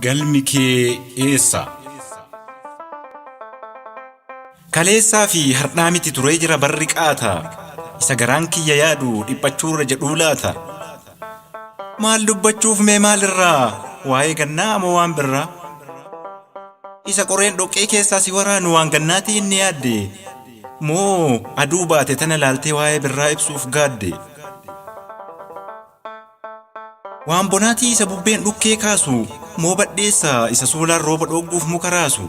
Galmi kee eessa? Kaleessaa fi har'aa miti turee jira barri qaata. Isa garaan kiyya yaadu dhiphachuurra jedhuu laata. Maal dubbachuuf mee maalirraa? Waa'ee gannaa moo waan birraa? Isa qoreen dhoqqee keessaa si waraanu waan gannaatii inni yaadde. Moo aduu baate tana laaltee waa'ee birraa ibsuuf gaadde. Waan bonaatii isa bubbeen dhukkee kaasu. Moo badheessa isa soolaan rooba dhogguuf muka raasu.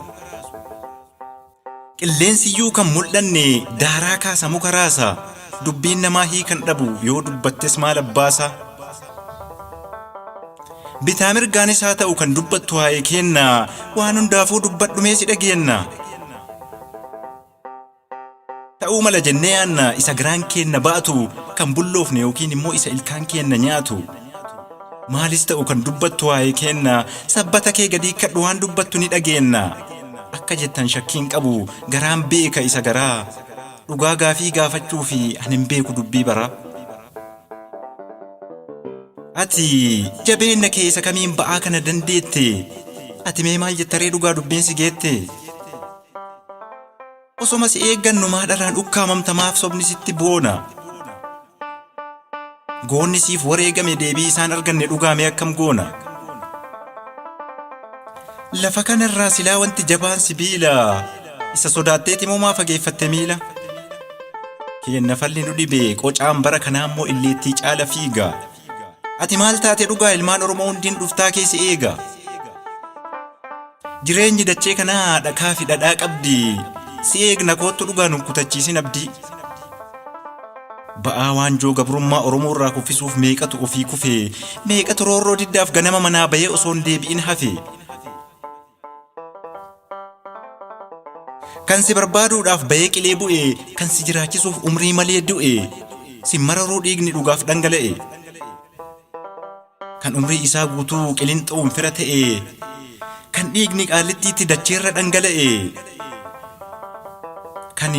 Qilleensiyyuu kan mul'anne daaraa kaasa muka raasa. Dubbiin namaa hiikan dhabu yoo dubbattes maal abbaasa. Bitaa mirgaanis haa ta'u kan dubbattu waa'ee kenna. Waan hundaafuu dubbadhu mee si dhageenna. Ta'uu mala jennee yaanna isa garaan kenna baatu kan bulloofne yookiin immoo isa ilkaan kenna nyaatu. Maalis ta'u kan dubbattu waa'ee kenna sabbata kee gadi kadhu waan dubbattu ni dhageenna. Akka jettan shakkiin qabu garaan beeka isa garaa. Dhugaa gaafii gaafachuu fi ani hin beeku dubbii bara. Ati jabeenna kee isa kamiin ba'aa kana dandeette? Ati mee maal jettaree dhugaa dubbiin si geette? Osoma si eeggannu maadharaan ukkaamamtamaaf sobni sitti boona. Goonni siif wareegame deebii isaan arganne dhugaame akkam goona. Lafa kanarraa silaa wanti jabaan sibiila. Isa sodaatteeti moo maa fageeffatte miila? Keenna falli nu dhibe qocaan bara kanaa immoo illeettii caala fiiga. Ati maal taate dhugaa ilmaan Oromoo hundiin dhuftaa keessa eega. Jireenyi dachee kanaa dhakaa fi dhadhaa qabdi. Si eegna koottu dhugaa nu kutachiisin abdii. Ba'aa waanjoo gabrummaa Oromoo irraa kuffisuuf meeqatu ofii kufee. Meeqatu roorroo diddaaf ganama manaa bahee osoo hin deebi'in hafe. Kan si barbaaduudhaaf bahee qilee bu'e. Kan si jiraachisuuf umrii malee du'e. Si mararuu dhiigni dhugaaf dhangala'e. Kan umrii isaa guutuu qilinxuun fira ta'e. Kan dhiigni qaallittiitti dacheerra dhangala'e. Kan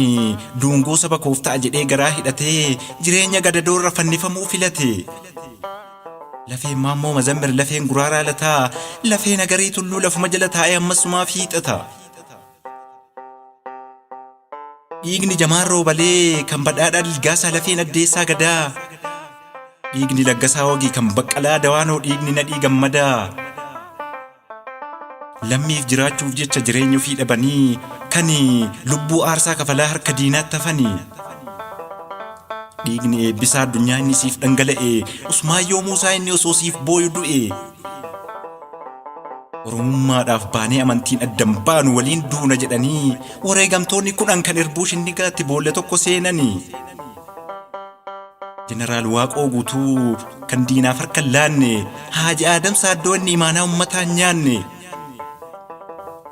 duungoo saba koof ta'a jedhee garaa hidhatee jireenya gadadoorra fannifamuu filate. Lafeen maammoo mazammir lafeen guraaraa lataa. Lafeen agarii tulluu lafuma jala taa'ee ammasumaa fiixata. Dhiigni jamaarroo balee kan badhaadhaa Lilgaasaa lafeen addeessaa gadaa. Dhiigni Laggasaa Wagii kan Baqqalaa Dawaanoo dhiigni Nadhii Gammadaa. Lammiif jiraachuuf jecha jireenya ofii dhabanii kan lubbuu aarsaa kafalaa harka diinaatti hafanii. Dhiigni Eebbisaa Addunyaa inni siif dhangala'e. Usmaayyoo Muusaa inni osoo siif booyu du'e. Oromummaadhaaf baanee amantiin addan baanu waliin duuna jedhanii wareegamtoonni 10 kan Irbuu Shinnigaatti boolla tokko seenanii. Jeneraal Waaqoo Guutuu kan diinaaf harka laanne. Haaji Aadam Saaddoo inni imaanaa uummataan nyaanne.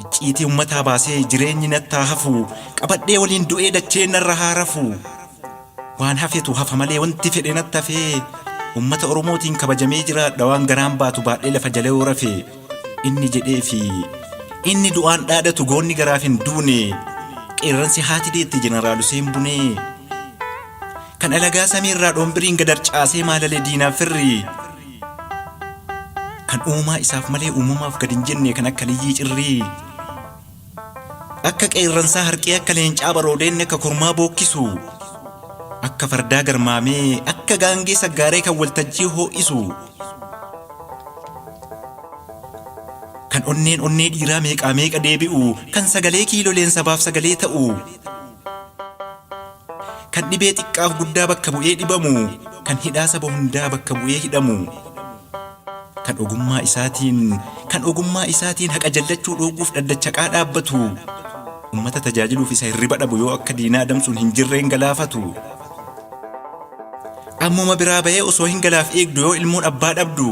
Icciitii uummataa baasee jireenyi nattaa hafu. Qabadhee waliin du'ee dacheen narra haa rafu. Waan hafetu hafa malee wanti fedhe natti hafee. Uummata Oromootiin kabajamee jiraadha waan garaan baatu baadhee lafa jala yoo rafe. Inni jedhee fi inni du'aan dhaadatu goonni garaaf hin duune. Qeerransi haati deetti Jeneraal Huseen Bunee. Kan alagaa samiirraa dhombiriin gadar caasee maalalee diinaaf firri. Kan uumaa isaaf malee uumamaaf gad hin jenne kan akka liyyii cirrii. Akka qeerransaa harqee akka leencaa baroodeen akka kormaa bookkisu. Akka fardaa garmaamee akka gaangee saggaaree kan waltajjii hoo'isu. Kan onnee dhiiraa meeqaa meeqa deebi'u. Kan sagalee kiiloleen sabaaf sagalee ta'u. Kan dhibee xiqqaaf guddaa bakka bu'ee dhibamu. Kan hidhaa saba hundaa bakka bu'ee hidhamu. Kan ogummaa isaatiin haqa jallachuu dhooguuf dhaddachaqaa dhaabbatu. Uummata tajaajiluuf isa hirriba dhabu yoo akka diinaa adamsuun hin jirreen galaafatu. Ammuma biraa bahee osoo hin galaaf eegdu yoo ilmoon abbaa dhabdu.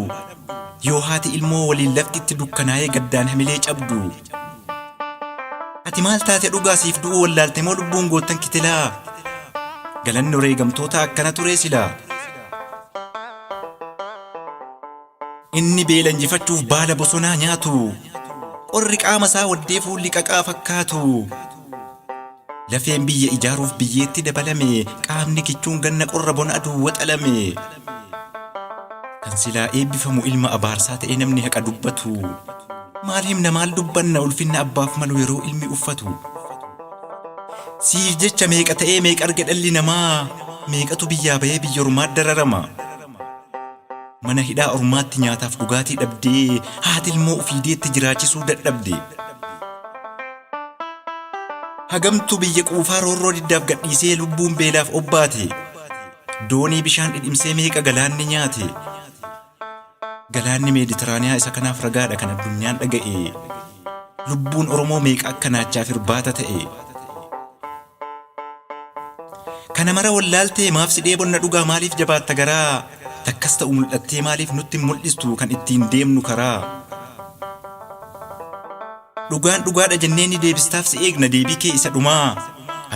Yoo haati ilmoo waliin laftitti dukkanaa'ee gaddaan hamilee cabdu. Ati maal taate dhugaa siif du'uu wallaalte moo lubbuun goottan kitilaa? Galanni wareegamtoota akkana ture silaa. Inni beela injifachuuf baala bosonaa nyaatu. Qorri qaama isaa waddee fuulli qaqaa fakkaatu. Lafeen biyya ijaaruuf biyyeetti dabalame. Qaamni kichuun ganna qorra bona aduu waxalame. Kan silaa eebbifamu ilma abaarsaa ta'ee namni haqa dubbatu. maal himna maal dubbanna ulfinna abbaaf malu yeroo ilmi uffatu siif jecha meeqa ta'ee meeqa arge dhalli namaa meeqatu biyyaa bahee biyya ormaatti dararama mana hidhaa ormaatti nyaataaf dhugaatii dhabdee haati ilmoo ofii deetti jiraachisuu dadhabde hagamtu biyya quufaa roorroo diddaaf gadhiisee lubbuun beelaaf obbaate doonii bishaan dhidhimsee meeqa galaanni nyaate galaanni meeditiraaniyaa isa kanaaf ragaadha kan addunyaan dhaga'e lubbuun oromoo meeqa akka naachaaf irbaata ta'e kana mara wallaaltee maaf sidhee bonna dhugaa maaliif jabaatta garaa takkas ta'u mul'attee maaliif nutti mul'istu kan ittiin deemnu karaa dhugaan dhugaadha jennee ni deebistaaf si eegna deebii kee isa dhumaa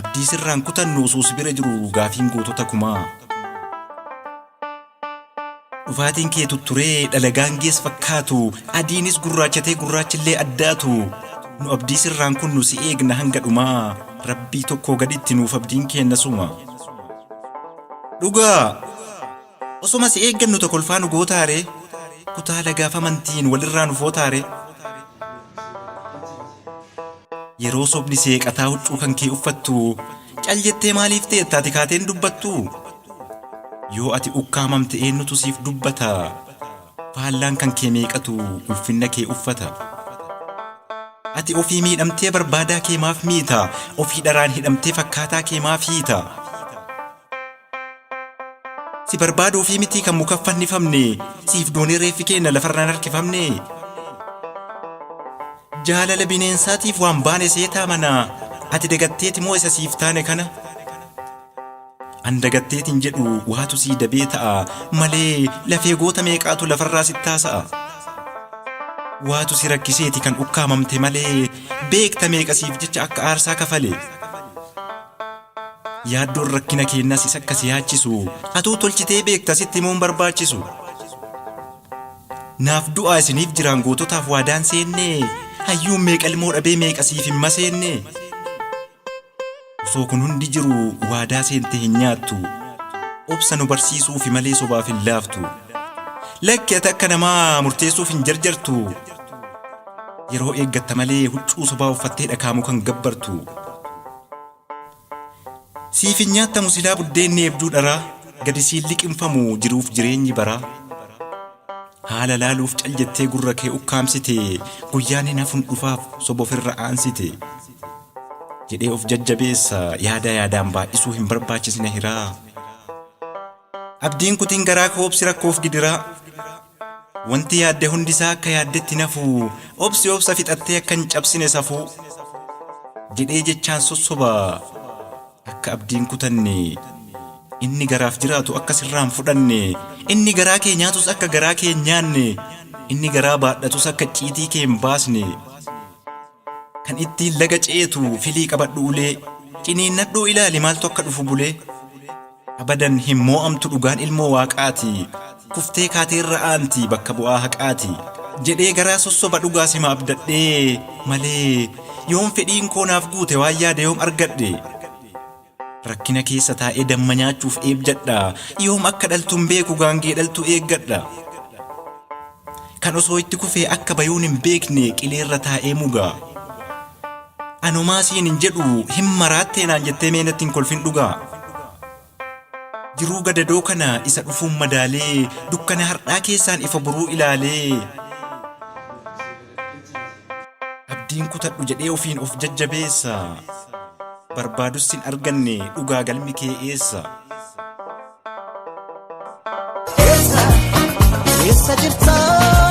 abdii sirraan kutannu osoo si bira jiru gaafiin gootota kumaa dhufaatiin kee tutturee dhalagaan gees fakkaatu adiinis gurraachatee gurraachillee addaatu nu abdii sirraan kun nu si eegna hanga dhumaa rabbii tokkoo gaditti nuuf abdiin keenna suma dhugaa osoma si eeggannu tokkolfaa nu gootaare kutaa lagaaf amantiin walirraa nu footaare yeroo sobni seeqataa huccuu kan kee uffattu cal jettee maaliif teetta ati kaateen dubbattu yoo ati ukkaamamte eenyutu siif dubbata faallaan kan kee meeqatu ulfinna kee uffata ati ofii miidhamtee barbaadaa kee maaf miita ofii dharaan hidhamtee fakkaataa kee maaf hiita si barbaadu ofii mitii kan muka fannifamne siif doonii reeffi keenna lafarraan harkifamne jaalala bineensaatiif waan baane seetaa mana ati dagatteeti moo isa siif taane kana an dagatteetiin jedhu waatu sii dabee ta'a malee lafee goota meeqaatu lafarraa sittaasa'a waatu si rakkiseeti kan ukkaamamte malee beekta meeqa siif jecha akka aarsaa kafale yaaddoon rakkina keennas isa akka si yaachisu atuu tolchitee beekta sitti himuun barbaachisu naaf du'aa isiniif jiraan goototaaf waadaan seenne hayyuun meeqa ilmoo dhabee meeqa siif hin maseenne osoo kun hundi jiru waadaa seente hin nyaattu obsa nu barsiisuufi malee sobaaf hin laaftu lakki ati akka namaa murteessuuf hin jarjartu yeroo eeggatta malee huccuu sobaa uffattee dhakaamu kan gabbartu siif hin nyaattamu silaa buddeenni eebduu dharaa gadi siin liqinfamu jiruuf jireenyi baraa haala laaluuf cal jettee gurra kee ukkaamsite guyyaan hin hafun dhufaaf soba ofirra aansite jedhee of jajjabeessa yaadaan baay'isuu hin barbaachisne hiraa abdiin kutiin garaa koo obsi rakkoof gidiraa wanti yaadde hundisaa akka yaaddetti nafu obsi obsa fixattee akka hin cabsine safuu jedhee jechaan sossoba akka abdiin kutanne inni garaaf jiraatu akka sirraan fudhanne inni garaa kee nyaatus akka garaa kee nyaanne inni garaa baadhatus akka ciitii kee hin baasne kan ittiin laga ceetu filii qabadhu ulee ciniinnadhuu ilaali maaltu akka dhufu bulee abadan hin moo'amtu dhugaan ilmoo waaqaati kuftee kaateerra aanti bakka bu'aa haqaati jedhee garaa sossoba dhugaa sima abdadhee malee yoom fedhiin koo naaf guute waan yaade yoom argadhe rakkina keessa taa'ee damma nyaachuuf eebjadha yoom akka dhaltuun beeku gaangee dhaltu eeggadha kan osoo itti kufee akka bayuun hin beekne qileerra taa'ee mugaa anumaa siin hin jedhu hin maraattee naan jettee meenatti hin kolfin dhugaa jiruu gadadoo kana isa dhufuun madaalee dukkana hardhaa keessaan ifa boruu ilaalee abdiin kutadhu jedhee ofiin of jajjabeessa barbaadus hin arganne dhugaa galmi kee eessa eessa jirtaa